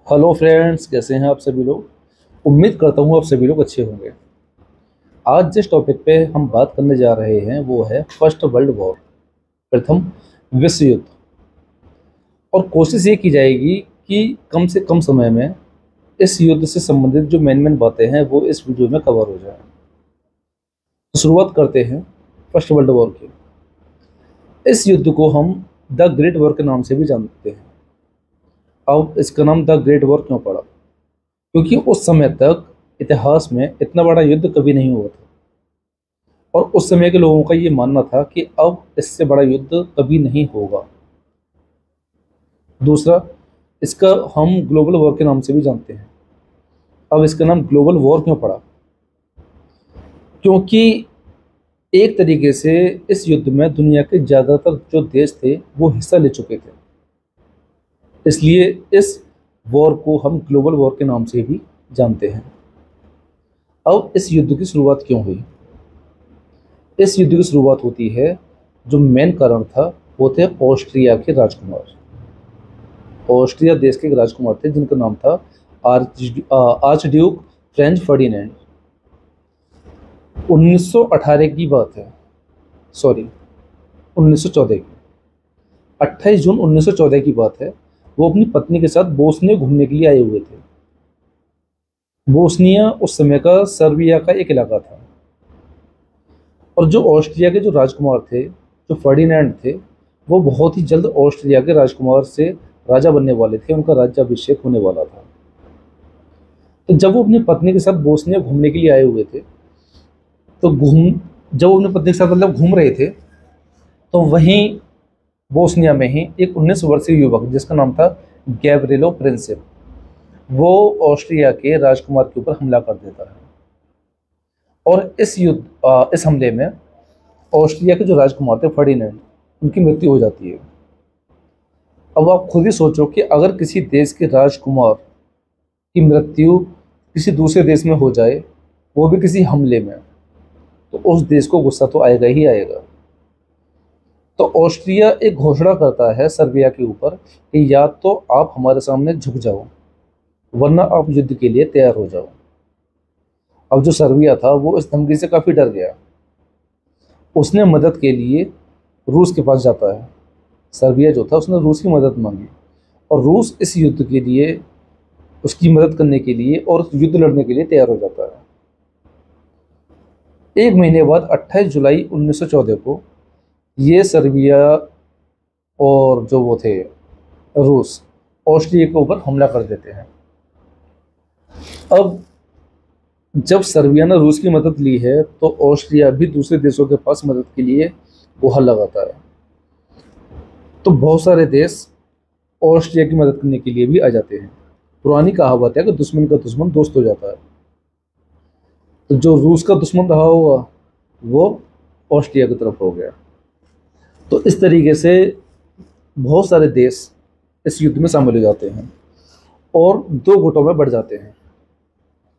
Hello friends, कैसे हैं आप सभी लोग। उम्मीद करता हूँ आप सभी लोग अच्छे होंगे। आज जिस टॉपिक पे हम बात करने जा रहे हैं वो है फर्स्ट वर्ल्ड वॉर, प्रथम विश्व युद्ध। और कोशिश ये की जाएगी कि कम से कम समय में इस युद्ध से संबंधित जो मेन मेन बातें हैं वो इस वीडियो में कवर हो जाए। तो शुरुआत करते हैं फर्स्ट वर्ल्ड वॉर की। इस युद्ध को हम द ग्रेट वॉर के नाम से भी जानते हैं। अब इसका नाम द ग्रेट वॉर क्यों पड़ा? क्योंकि उस समय तक इतिहास में इतना बड़ा युद्ध कभी नहीं हुआ था, और उस समय के लोगों का ये मानना था कि अब इससे बड़ा युद्ध कभी नहीं होगा। दूसरा, इसका हम ग्लोबल वॉर के नाम से भी जानते हैं। अब इसका नाम ग्लोबल वॉर क्यों पड़ा? क्योंकि एक तरीके से इस युद्ध में दुनिया के ज़्यादातर जो देश थे वो हिस्सा ले चुके थे, इसलिए इस वॉर को हम ग्लोबल वॉर के नाम से भी जानते हैं। अब इस युद्ध की शुरुआत क्यों हुई? इस युद्ध की शुरुआत होती है, जो मेन कारण था वो थे ऑस्ट्रिया के राजकुमार। ऑस्ट्रिया देश के एक राजकुमार थे जिनका नाम था आर्च ड्यूक फ्रेंच फर्डिनेंड। 1918 की बात है, सॉरी 1914 की। 28 जून 1914 की बात है। वो अपनी पत्नी के साथ बोस्निया घूमने के लिए आए हुए थे। बोस्निया उस समय का सर्बिया का एक इलाका था, और जो ऑस्ट्रिया के जो राजकुमार थे, जो फर्डिनेंड थे, वो बहुत ही जल्द ऑस्ट्रिया के राजकुमार से राजा बनने वाले थे। उनका राज्याभिषेक होने वाला था। तो जब वो अपनी पत्नी के साथ बोस्निया घूमने के लिए आए हुए थे, तो जब वो अपनी पत्नी के साथ मतलब घूम रहे थे, तो वहीं बोस्निया में ही एक 19 वर्षीय युवक जिसका नाम था गैब्रिलो प्रिंसिप, वो ऑस्ट्रिया के राजकुमार के ऊपर हमला कर देता है। और इस हमले में ऑस्ट्रिया के जो राजकुमार थे फर्डिनेंड, उनकी मृत्यु हो जाती है। अब आप खुद ही सोचो कि अगर किसी देश के राजकुमार की मृत्यु किसी दूसरे देश में हो जाए, वो भी किसी हमले में, तो उस देश को गुस्सा तो आएगा ही आएगा। तो ऑस्ट्रिया एक घोषणा करता है सर्बिया के ऊपर कि या तो आप हमारे सामने झुक जाओ, वरना आप युद्ध के लिए तैयार हो जाओ। अब जो सर्बिया था वो इस धमकी से काफ़ी डर गया। उसने मदद के लिए रूस के पास जाता है। सर्बिया जो था उसने रूस की मदद मांगी, और रूस इस युद्ध के लिए, उसकी मदद करने के लिए और युद्ध लड़ने के लिए तैयार हो जाता है। एक महीने बाद 28 जुलाई 1914 को ये सर्बिया और जो वो थे रूस, ऑस्ट्रिया के ऊपर हमला कर देते हैं। अब जब सर्बिया ने रूस की मदद ली है, तो ऑस्ट्रिया भी दूसरे देशों के पास मदद के लिए गुहार लगाता है। तो बहुत सारे देश ऑस्ट्रिया की मदद करने के लिए भी आ जाते हैं। पुरानी कहावत है कि दुश्मन का दुश्मन दोस्त हो जाता है। तो जो रूस का दुश्मन रहा होगा वो ऑस्ट्रिया की तरफ हो गया। तो इस तरीके से बहुत सारे देश इस युद्ध में शामिल हो जाते हैं और दो गुटों में बढ़ जाते हैं।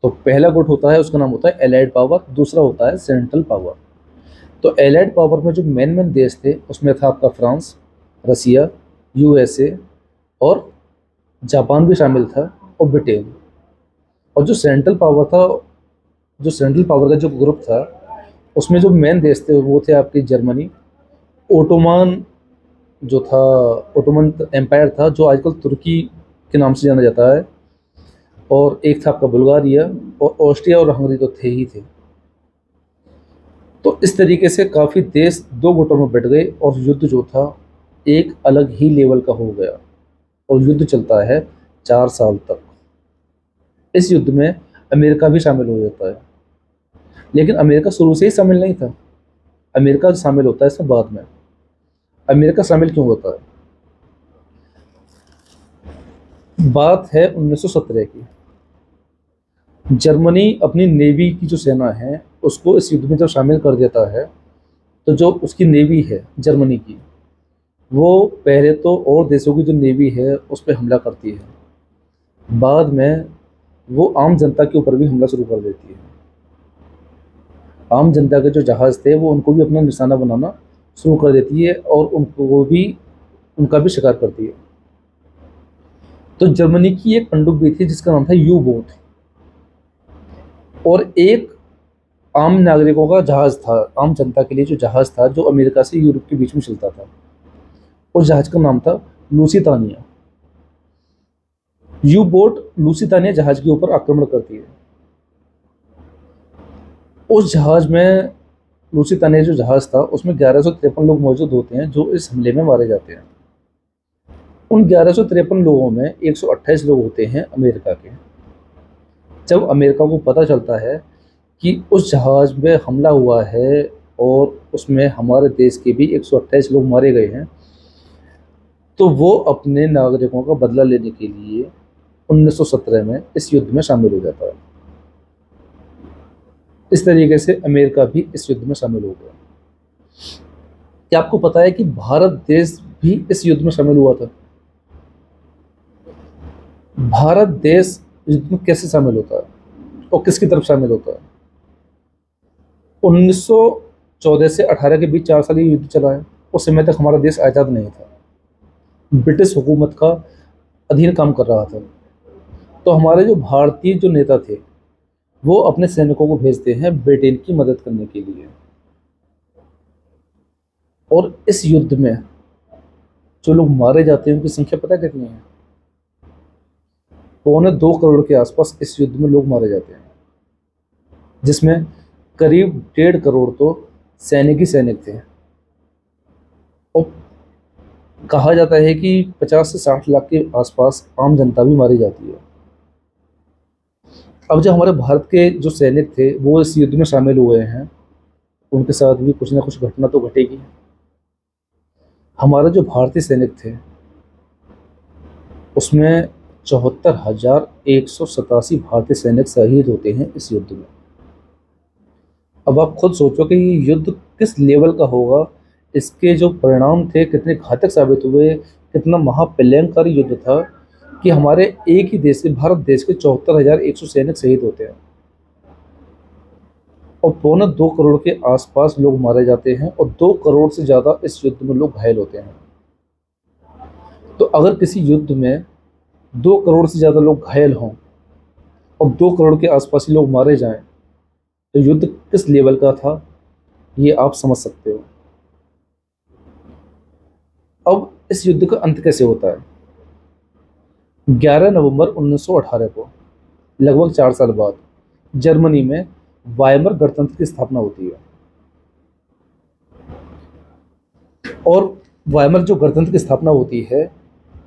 तो पहला गुट होता है, उसका नाम होता है एलाइड पावर, दूसरा होता है सेंट्रल पावर। तो एलाइड पावर में जो मेन मेन देश थे उसमें था आपका फ्रांस, रसिया, यूएसए और जापान भी शामिल था, और ब्रिटेन। और जो सेंट्रल पावर का जो ग्रुप था, उसमें जो मेन देश थे वो थे आपके जर्मनी, ओटोमान जो था, ओटोमन एम्पायर था जो आजकल तुर्की के नाम से जाना जाता है, और एक था आपका बुल्गारिया, और ऑस्ट्रिया और हंगरी तो थे ही थे। तो इस तरीके से काफ़ी देश दो गुटों में बढ़ गए, और युद्ध जो था एक अलग ही लेवल का हो गया, और युद्ध चलता है 4 साल तक। इस युद्ध में अमेरिका भी शामिल हो जाता है, लेकिन अमेरिका शुरू से ही शामिल नहीं था। अमेरिका शामिल होता है इसमें बाद में। अमेरिका शामिल क्यों होता है? बात है 1917 की। जर्मनी अपनी नेवी की जो सेना है उसको इस युद्ध में जब शामिल कर देता है, तो जो उसकी नेवी है जर्मनी की, वो पहले तो और देशों की जो नेवी है उस पर हमला करती है। बाद में वो आम जनता के ऊपर भी हमला शुरू कर देती है। आम जनता के जो जहाज़ थे वो उनको भी अपना निशाना बनाना शुरू कर देती है, और उनका भी शिकार करती है। तो जर्मनी की एक पनडुब्बी थी जिसका नाम था यू बोट, और एक आम नागरिकों का जहाज था, आम जनता के लिए जो जहाज था जो अमेरिका से यूरोप के बीच में चलता था। उस जहाज का नाम था लूसितानिया। यू बोट लूसितानिया जहाज के ऊपर आक्रमण करती है। उस जहाज में, लूसितानिया जो जहाज था उसमें 1153 लोग मौजूद होते हैं जो इस हमले में मारे जाते हैं। उन 1153 लोगों में 128 लोग होते हैं अमेरिका के। जब अमेरिका को पता चलता है कि उस जहाज में हमला हुआ है और उसमें हमारे देश के भी 128 लोग मारे गए हैं, तो वो अपने नागरिकों का बदला लेने के लिए 1917 में इस युद्ध में शामिल हो जाता है। इस तरीके से अमेरिका भी इस युद्ध में शामिल हो गया। क्या आपको पता है कि भारत देश भी इस युद्ध में शामिल हुआ था? भारत देश युद्ध में कैसे शामिल होता है और किसकी तरफ शामिल होता है? 1914 से 18 के बीच 4 साल ये युद्ध चला है। उस समय तक हमारा देश आज़ाद नहीं था, ब्रिटिश हुकूमत का अधीन काम कर रहा था। तो हमारे जो भारतीय जो नेता थे वो अपने सैनिकों को भेजते हैं ब्रिटेन की मदद करने के लिए। और इस युद्ध में जो लोग मारे जाते हैं उनकी संख्या पता कितनी है? 2.25 करोड़ के आसपास इस युद्ध में लोग मारे जाते हैं, जिसमें करीब 1.5 करोड़ तो सैनिक ही सैनिक थे। और कहा जाता है कि 50 से 60 लाख के आसपास आम जनता भी मारी जाती है। अब जो हमारे भारत के जो सैनिक थे वो इस युद्ध में शामिल हुए हैं, उनके साथ भी कुछ ना कुछ घटना तो घटेगी। हमारे जो भारतीय सैनिक थे उसमें 74,187 भारतीय सैनिक शहीद होते हैं इस युद्ध में। अब आप खुद सोचो कि ये युद्ध किस लेवल का होगा, इसके जो परिणाम थे कितने घातक साबित हुए, कितना महाप्रलयंकारी युद्ध था कि हमारे एक ही देश के, भारत देश के 74,100 सैनिक शहीद होते हैं और 2.25 करोड़ के आसपास लोग मारे जाते हैं और 2 करोड़ से ज़्यादा इस युद्ध में लोग घायल होते हैं। तो अगर किसी युद्ध में 2 करोड़ से ज़्यादा लोग घायल हों और 2 करोड़ के आसपास ही लोग मारे जाएं, तो युद्ध किस लेवल का था ये आप समझ सकते हो। अब इस युद्ध का अंत कैसे होता है? 11 नवंबर 1918 को, लगभग 4 साल बाद, जर्मनी में वाइमर गणतंत्र की स्थापना होती है। और वाइमर जो गणतंत्र की स्थापना होती है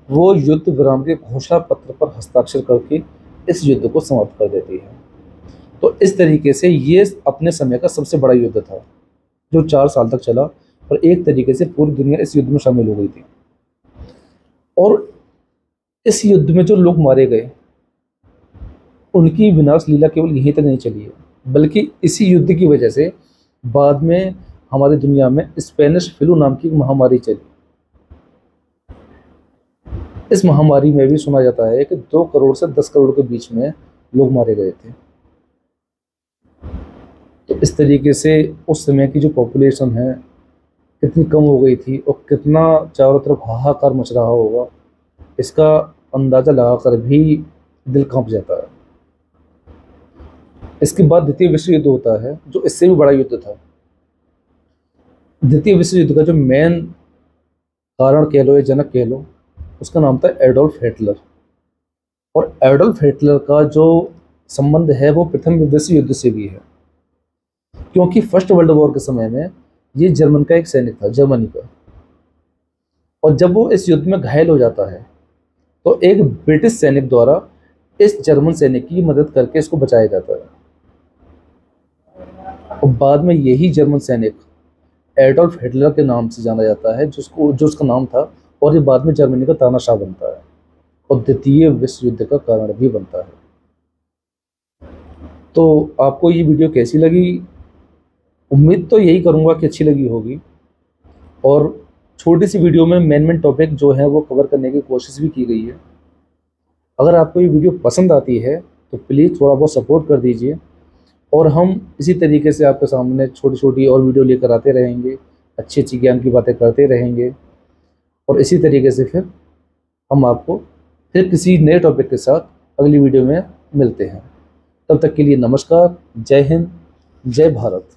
वो युद्ध विराम के घोषणा पत्र पर हस्ताक्षर करके इस युद्ध को समाप्त कर देती है। तो इस तरीके से ये अपने समय का सबसे बड़ा युद्ध था जो 4 साल तक चला और एक तरीके से पूरी दुनिया इस युद्ध में शामिल हो गई थी। और इस युद्ध में जो लोग मारे गए उनकी विनाश लीला केवल यहीं तक नहीं चली है, बल्कि इसी युद्ध की वजह से बाद में हमारी दुनिया में स्पेनिश फ्लू नाम की एक महामारी चली। इस महामारी में भी सुना जाता है कि 2 करोड़ से 10 करोड़ के बीच में लोग मारे गए थे। तो इस तरीके से उस समय की जो पॉपुलेशन है कितनी कम हो गई थी और कितना चारों तरफ हाहाकार मच रहा होगा, इसका अंदाज़ा लगाकर भी दिल कांप जाता है। इसके बाद द्वितीय विश्व युद्ध होता है जो इससे भी बड़ा युद्ध था। द्वितीय विश्व युद्ध का जो मेन कारण कह लो या जनक कह लो, उसका नाम था एडोल्फ हिटलर। और एडोल्फ हिटलर का जो संबंध है वो प्रथम विश्व युद्ध से भी है, क्योंकि फर्स्ट वर्ल्ड वॉर के समय में ये जर्मन का एक सैनिक था, जर्मनी का। और जब वो इस युद्ध में घायल हो जाता है तो एक ब्रिटिश सैनिक द्वारा इस जर्मन सैनिक की मदद करके इसको बचाया जाता है। और बाद में यही जर्मन सैनिक एडोल्फ हिटलर के नाम से जाना जाता है, जो उसका नाम था, और ये बाद में जर्मनी का तानाशाह बनता है और द्वितीय विश्व युद्ध का कारण भी बनता है। तो आपको ये वीडियो कैसी लगी? उम्मीद तो यही करूँगा कि अच्छी लगी होगी। और छोटी सी वीडियो में मेन टॉपिक जो है वो कवर करने की कोशिश भी की गई है। अगर आपको ये वीडियो पसंद आती है तो प्लीज़ थोड़ा बहुत सपोर्ट कर दीजिए, और हम इसी तरीके से आपके सामने छोटी छोटी और वीडियो लेकर आते रहेंगे, अच्छी अच्छी ज्ञान की बातें करते रहेंगे, और इसी तरीके से फिर हम आपको फिर किसी नए टॉपिक के साथ अगली वीडियो में मिलते हैं। तब तक के लिए नमस्कार, जय हिंद, जय भारत।